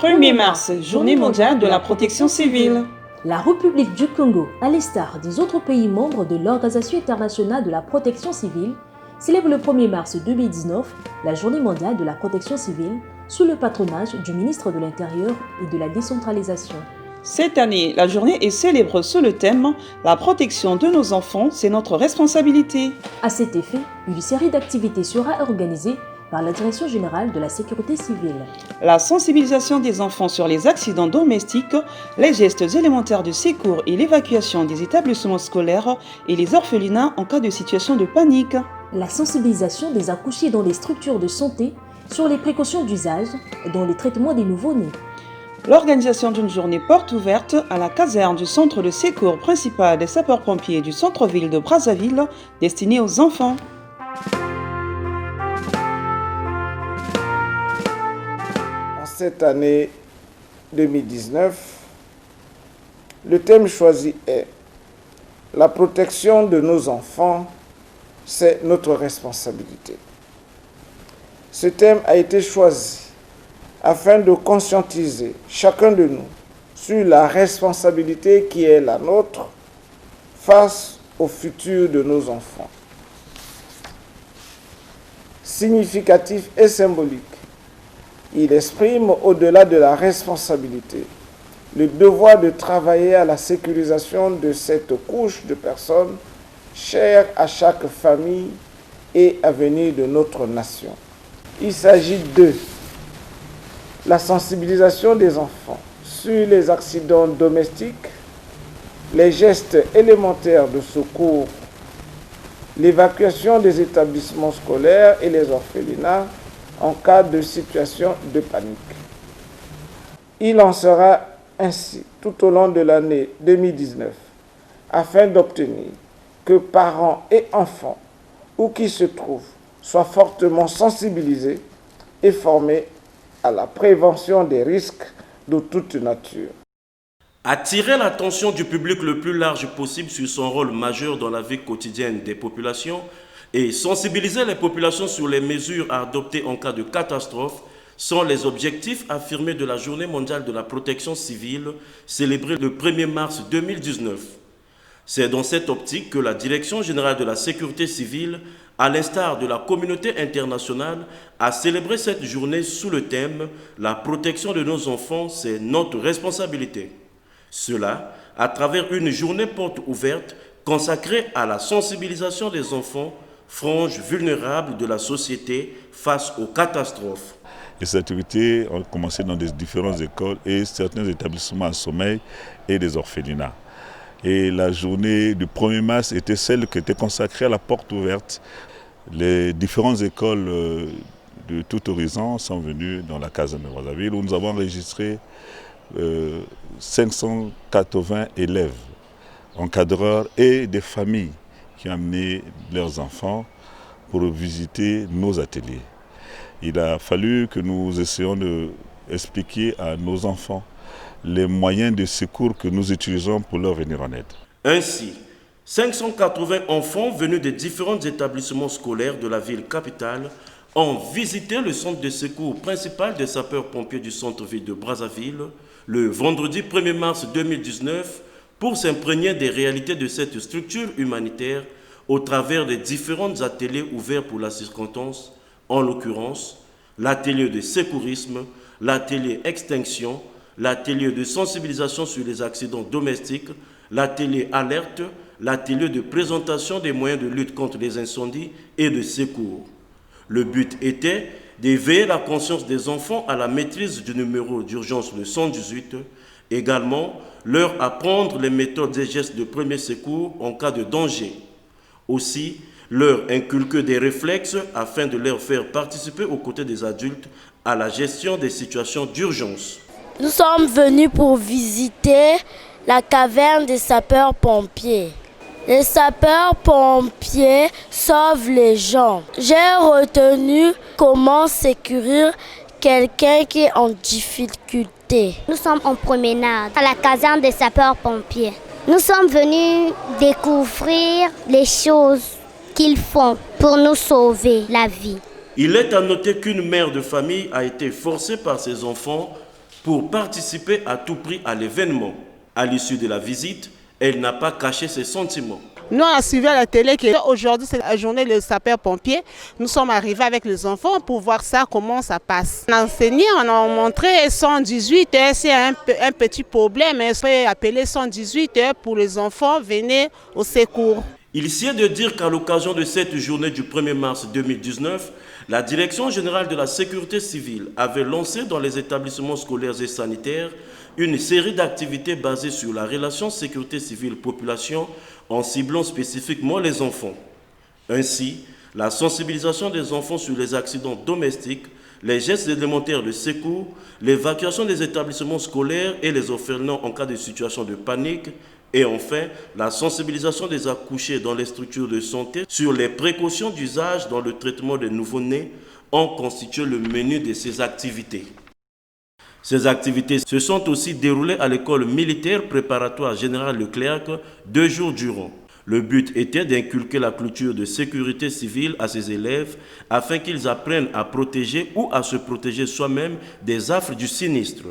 1er mars, Journée mondiale de la protection civile. La République du Congo, à l'instar des autres pays membres de l'Organisation internationale de la protection civile, célèbre le 1er mars 2019 la Journée mondiale de la protection civile sous le patronage du ministre de l'Intérieur et de la décentralisation. Cette année, la journée est célébrée sous le thème « La protection de nos enfants, c'est notre responsabilité ». À cet effet, une série d'activités sera organisée par la Direction générale de la sécurité civile. La sensibilisation des enfants sur les accidents domestiques, les gestes élémentaires de secours et l'évacuation des établissements scolaires et les orphelinats en cas de situation de panique. La sensibilisation des accouchés dans les structures de santé sur les précautions d'usage et dans le traitement des nouveau-nés. L'organisation d'une journée porte ouverte à la caserne du centre de secours principal des sapeurs-pompiers du centre-ville de Brazzaville destinée aux enfants. Cette année 2019, le thème choisi est « La protection de nos enfants, c'est notre responsabilité ». Ce thème a été choisi afin de conscientiser chacun de nous sur la responsabilité qui est la nôtre face au futur de nos enfants. Significatif et symbolique, il exprime, au-delà de la responsabilité, le devoir de travailler à la sécurisation de cette couche de personnes chères à chaque famille et avenir de notre nation. Il s'agit de la sensibilisation des enfants sur les accidents domestiques, les gestes élémentaires de secours, l'évacuation des établissements scolaires et les orphelinats en cas de situation de panique. Il en sera ainsi tout au long de l'année 2019 afin d'obtenir que parents et enfants, où qu'ils se trouvent, soient fortement sensibilisés et formés à la prévention des risques de toute nature. Attirer l'attention du public le plus large possible sur son rôle majeur dans la vie quotidienne des populations et sensibiliser les populations sur les mesures à adopter en cas de catastrophe sont les objectifs affirmés de la Journée mondiale de la protection civile célébrée le 1er mars 2019. C'est dans cette optique que la Direction générale de la sécurité civile, à l'instar de la communauté internationale, a célébré cette journée sous le thème « La protection de nos enfants, c'est notre responsabilité ». Cela à travers une journée porte ouverte consacrée à la sensibilisation des enfants, frange vulnérable de la société face aux catastrophes. Les activités ont commencé dans des différentes écoles et certains établissements à sommeil et des orphelinats. Et la journée du 1er mars était celle qui était consacrée à la porte ouverte. Les différentes écoles de tout horizon sont venues dans la caserne de Brazzaville où nous avons enregistré 580 élèves, encadreurs et des familles qui ont amené leurs enfants pour visiter nos ateliers. Il a fallu que nous essayions d'expliquer à nos enfants les moyens de secours que nous utilisons pour leur venir en aide. Ainsi, 580 enfants venus des différents établissements scolaires de la ville capitale ont visité le centre de secours principal des sapeurs-pompiers du centre-ville de Brazzaville le vendredi 1er mars 2019 pour s'imprégner des réalités de cette structure humanitaire au travers des différents ateliers ouverts pour la circonstance, en l'occurrence l'atelier de secourisme, l'atelier extinction, l'atelier de sensibilisation sur les accidents domestiques, l'atelier alerte, l'atelier de présentation des moyens de lutte contre les incendies et de secours. Le but était d'éveiller la conscience des enfants à la maîtrise du numéro d'urgence le 118, également leur apprendre les méthodes et gestes de premier secours en cas de danger. Aussi, leur inculquer des réflexes afin de leur faire participer aux côtés des adultes à la gestion des situations d'urgence. Nous sommes venus pour visiter la caverne des sapeurs-pompiers. Les sapeurs-pompiers sauvent les gens. J'ai retenu comment sécuriser quelqu'un qui est en difficulté. Nous sommes en promenade à la caserne des sapeurs-pompiers. Nous sommes venus découvrir les choses qu'ils font pour nous sauver la vie. Il est à noter qu'une mère de famille a été forcée par ses enfants pour participer à tout prix à l'événement. À l'issue de la visite, elle n'a pas caché ses sentiments. Nous, on a suivi à la télé qu'aujourd'hui, c'est la journée des sapeurs-pompiers. Nous sommes arrivés avec les enfants pour voir ça, comment ça passe. On a enseigné, on a montré 118 heures. S'il y a un petit problème, on peut appeler 118 heures pour les enfants, venez au secours. Il s'y est de dire qu'à l'occasion de cette journée du 1er mars 2019, la Direction générale de la sécurité civile avait lancé dans les établissements scolaires et sanitaires une série d'activités basées sur la relation sécurité civile-population en ciblant spécifiquement les enfants. Ainsi, la sensibilisation des enfants sur les accidents domestiques, les gestes élémentaires de secours, l'évacuation des établissements scolaires et les orphelinats en cas de situation de panique, et enfin, la sensibilisation des accouchés dans les structures de santé sur les précautions d'usage dans le traitement des nouveau-nés ont constitué le menu de ces activités. Ces activités se sont aussi déroulées à l'école militaire préparatoire Général Leclerc 2 jours durant. Le but était d'inculquer la culture de sécurité civile à ses élèves afin qu'ils apprennent à protéger ou à se protéger soi-même des affres du sinistre.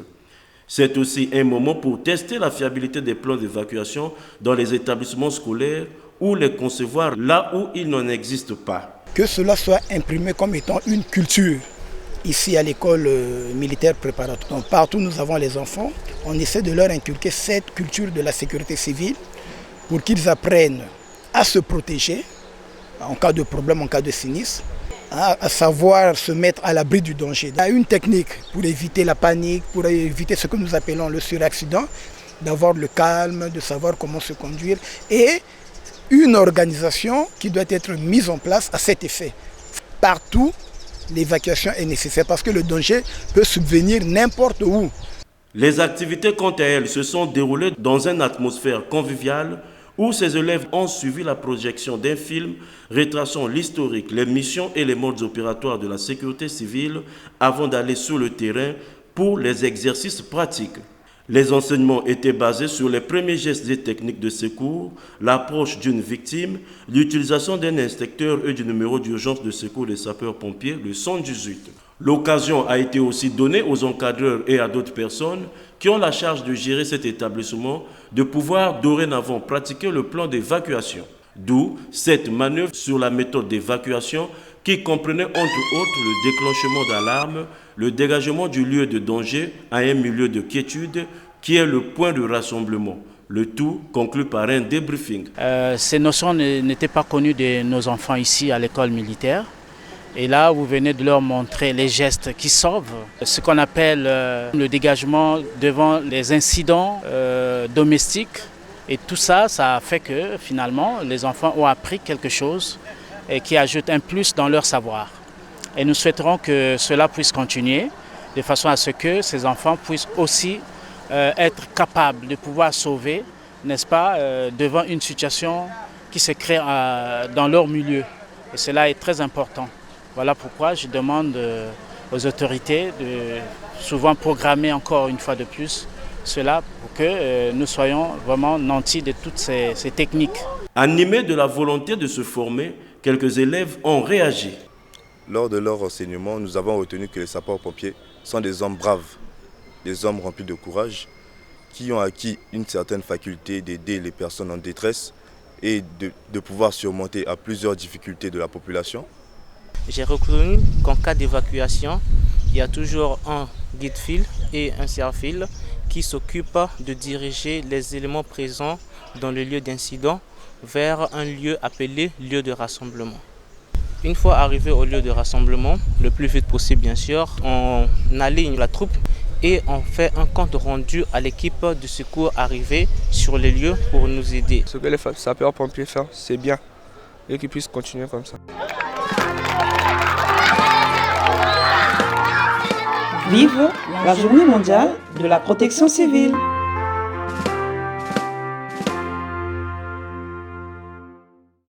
C'est aussi un moment pour tester la fiabilité des plans d'évacuation dans les établissements scolaires ou les concevoir là où il n'en existe pas. Que cela soit imprimé comme étant une culture. Ici à l'école militaire préparatoire, donc partout nous avons les enfants, on essaie de leur inculquer cette culture de la sécurité civile pour qu'ils apprennent à se protéger en cas de problème, en cas de sinistre, à savoir se mettre à l'abri du danger. Il y a une technique pour éviter la panique, pour éviter ce que nous appelons le suraccident, d'avoir le calme, de savoir comment se conduire et une organisation qui doit être mise en place à cet effet. Partout, l'évacuation est nécessaire parce que le danger peut subvenir n'importe où. Les activités, quant à elles, se sont déroulées dans une atmosphère conviviale où ces élèves ont suivi la projection d'un film retraçant l'historique, les missions et les modes opératoires de la sécurité civile avant d'aller sur le terrain pour les exercices pratiques. Les enseignements étaient basés sur les premiers gestes et techniques de secours, l'approche d'une victime, l'utilisation d'un instincteur et du numéro d'urgence de secours des sapeurs-pompiers, le 118. L'occasion a été aussi donnée aux encadreurs et à d'autres personnes qui ont la charge de gérer cet établissement de pouvoir dorénavant pratiquer le plan d'évacuation. D'où cette manœuvre sur la méthode d'évacuation qui comprenait entre autres le déclenchement d'alarme, le dégagement du lieu de danger à un milieu de quiétude qui est le point de rassemblement. Le tout conclu par un débriefing. Ces notions n'étaient pas connues de nos enfants ici à l'école militaire. Et là, vous venez de leur montrer les gestes qui sauvent, ce qu'on appelle le dégagement devant les incidents domestiques. Et tout ça, ça a fait que finalement, les enfants ont appris quelque chose et qui ajoute un plus dans leur savoir. Et nous souhaiterons que cela puisse continuer de façon à ce que ces enfants puissent aussi être capables de pouvoir sauver, n'est-ce pas, devant une situation qui se crée dans leur milieu. Et cela est très important. Voilà pourquoi je demande aux autorités de souvent programmer encore une fois de plus cela pour que nous soyons vraiment nantis de toutes ces techniques. Animés de la volonté de se former, quelques élèves ont réagi. Lors de leur enseignement, nous avons retenu que les sapeurs-pompiers sont des hommes braves, des hommes remplis de courage, qui ont acquis une certaine faculté d'aider les personnes en détresse et de pouvoir surmonter à plusieurs difficultés de la population. J'ai reconnu qu'en cas d'évacuation, il y a toujours un guide-fil et un serre-fil qui s'occupent de diriger les éléments présents dans le lieu d'incident vers un lieu appelé lieu de rassemblement. Une fois arrivé au lieu de rassemblement, le plus vite possible bien sûr, on aligne la troupe et on fait un compte rendu à l'équipe de secours arrivée sur les lieux pour nous aider. Ce que les sapeurs-pompiers font, c'est bien et qu'ils puissent continuer comme ça. Vive la Journée mondiale de la protection civile.